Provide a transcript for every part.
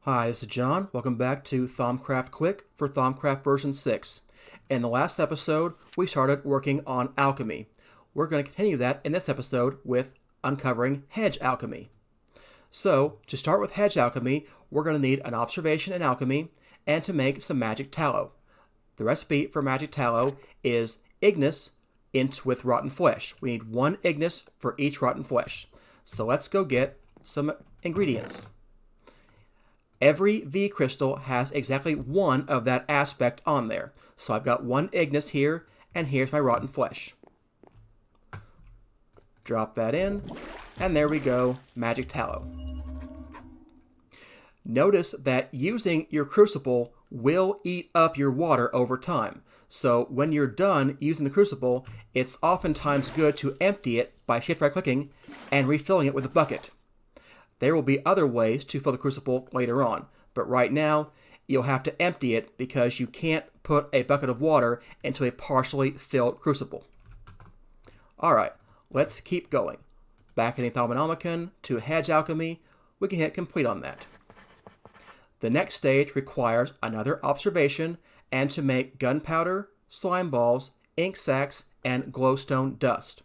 Hi, this is John. Welcome back to Thaumcraft Quick for Thaumcraft version 6. In the last episode, we started working on alchemy. We're going to continue that in this episode with uncovering Hedge Alchemy. So, to start with Hedge Alchemy, we're going to need an observation in alchemy and to make some magic tallow. The recipe for magic tallow is Ignis with rotten flesh. We need 1 Ignis for each rotten flesh. So let's go get some ingredients. Every V crystal has exactly 1 of that aspect on there. So I've got 1 Ignis here, and here's my rotten flesh. Drop that in, and there we go, magic tallow. Notice that using your crucible will eat up your water over time. So when you're done using the crucible, it's oftentimes good to empty it by shift right clicking and refilling it with a bucket. There will be other ways to fill the crucible later on, but right now you'll have to empty it because you can't put a bucket of water into a partially filled crucible. Alright, let's keep going. Back in the Thaumcraft to Hedge Alchemy, we can hit complete on that. The next stage requires another observation and to make gunpowder, slime balls, ink sacs, and glowstone dust.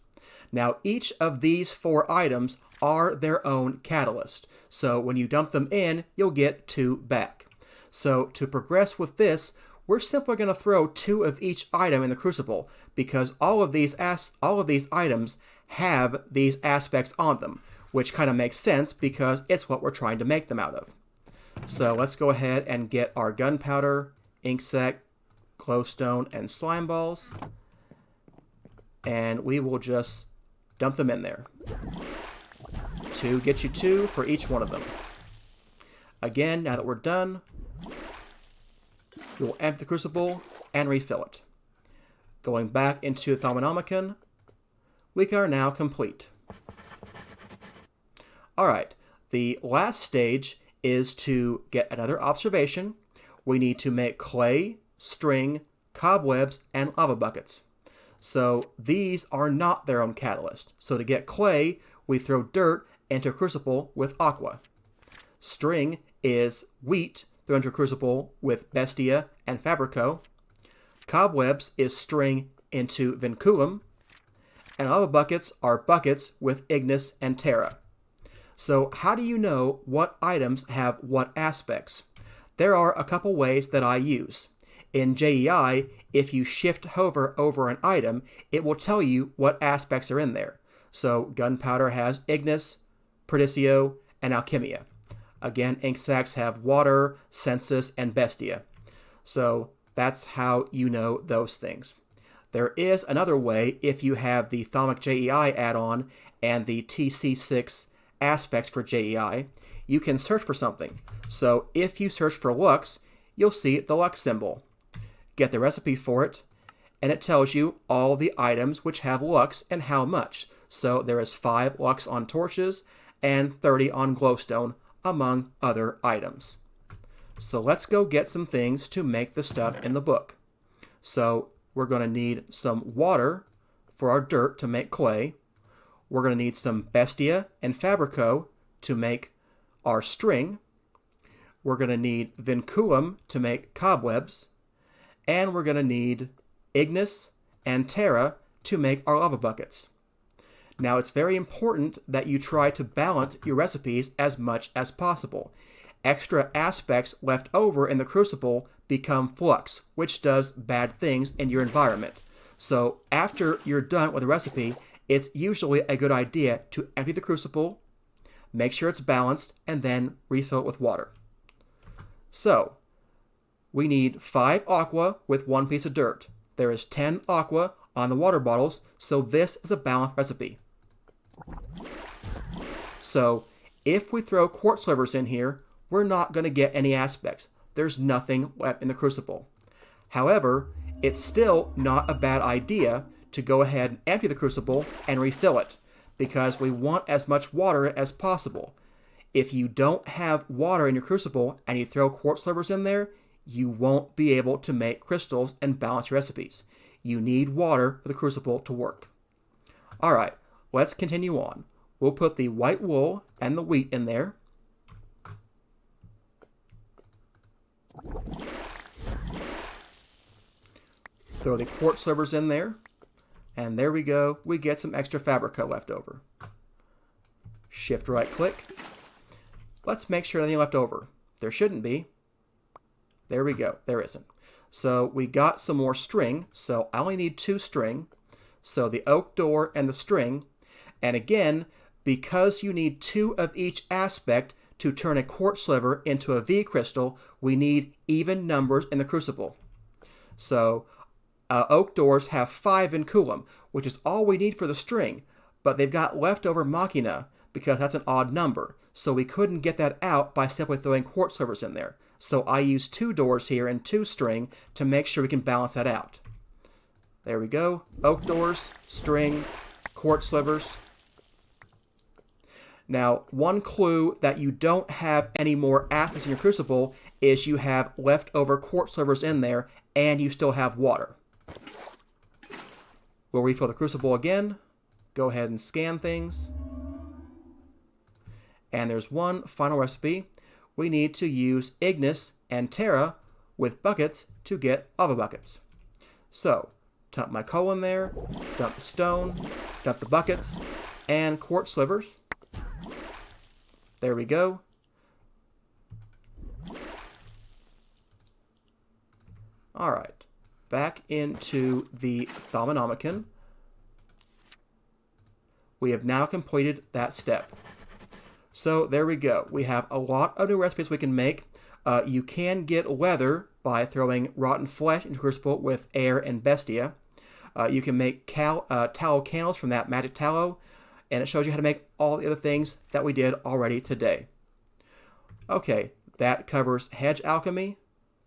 Now each of these 4 items are their own catalyst, so when you dump them in, you'll get 2 back. So to progress with this, we're simply going to throw 2 of each item in the crucible because all of these items have these aspects on them, which kind of makes sense because it's what we're trying to make them out of. So let's go ahead and get our gunpowder, ink sac, glowstone, and slime balls, and we will just dump them in there. 2 gets you 2 for each one of them. Again, now that we're done, we will empty the crucible and refill it. Going back into the Thaumcraft, we are now complete. Alright, the last stage is to get another observation. We need to make clay, string, cobwebs, and lava buckets. So these are not their own catalyst. So to get clay, we throw dirt into a crucible with aqua. String is wheat thrown into a crucible with bestia and fabrico. Cobwebs is string into vinculum. And lava buckets are buckets with ignis and terra. So how do you know what items have what aspects? There are a couple ways that I use. In JEI, if you shift hover over an item, it will tell you what aspects are in there. So gunpowder has ignis, perdicio, and alchemia. Again, ink sacs have water, sensus, and bestia. So that's how you know those things. There is another way if you have the Thaumic JEI add-on and the TC6 aspects for JEI, you can search for something. So if you search for lux, you'll see the lux symbol. Get the recipe for it, and it tells you all the items which have lux and how much. So there is 5 lux on torches and 30 on glowstone, among other items. So let's go get some things to make the stuff in the book. So we're going to need some water for our dirt to make clay. We're going to need some bestia and fabrico to make our string. We're going to need vinculum to make cobwebs. And we're going to need ignis and terra to make our lava buckets. Now it's very important that you try to balance your recipes as much as possible. Extra aspects left over in the crucible become flux, which does bad things in your environment. So after you're done with a recipe, it's usually a good idea to empty the crucible, make sure it's balanced, and then refill it with water. So we need 5 aqua with 1 piece of dirt. There is 10 aqua on the water bottles, so this is a balanced recipe. So if we throw quartz slivers in here, we're not going to get any aspects. There's nothing left in the crucible. However, it's still not a bad idea to go ahead and empty the crucible and refill it, because we want as much water as possible. If you don't have water in your crucible and you throw quartz slivers in there, you won't be able to make crystals and balance your recipes. You need water for the crucible to work. Alright, let's continue on. We'll put the white wool and the wheat in there. throw the quartz slivers in there. And there we go. We get some extra Fabrica left over. Shift right click. Let's make sure anything left over. There shouldn't be. There we go. There isn't. So we got some more string. So I only need 2 string. So the oak door and the string. And again, because you need 2 of each aspect to turn a quartz sliver into a V crystal, we need even numbers in the crucible. So oak doors have 5 in Coulomb, which is all we need for the string, but they've got leftover machina because that's an odd number. So we couldn't get that out by simply throwing quartz slivers in there. So I use 2 doors here and 2 string to make sure we can balance that out. There we go. Oak doors, string, quartz slivers. Now, one clue that you don't have any more aspects in your crucible is you have leftover quartz slivers in there and you still have water. We'll refill the crucible again. Go ahead and scan things. And there's one final recipe. We need to use Ignis and Terra with buckets to get lava buckets. So, dump my coal in there, dump the stone, dump the buckets, and quartz slivers. There we go. All right, back into the Thaumanomicon. We have now completed that step. So there we go. We have a lot of new recipes we can make. You can get leather by throwing rotten flesh into crucible with air and bestia. You can make tallow candles from that magic tallow, and it shows you how to make all the other things that we did already today. Okay, that covers Hedge Alchemy.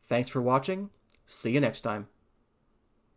Thanks for watching. See you next time.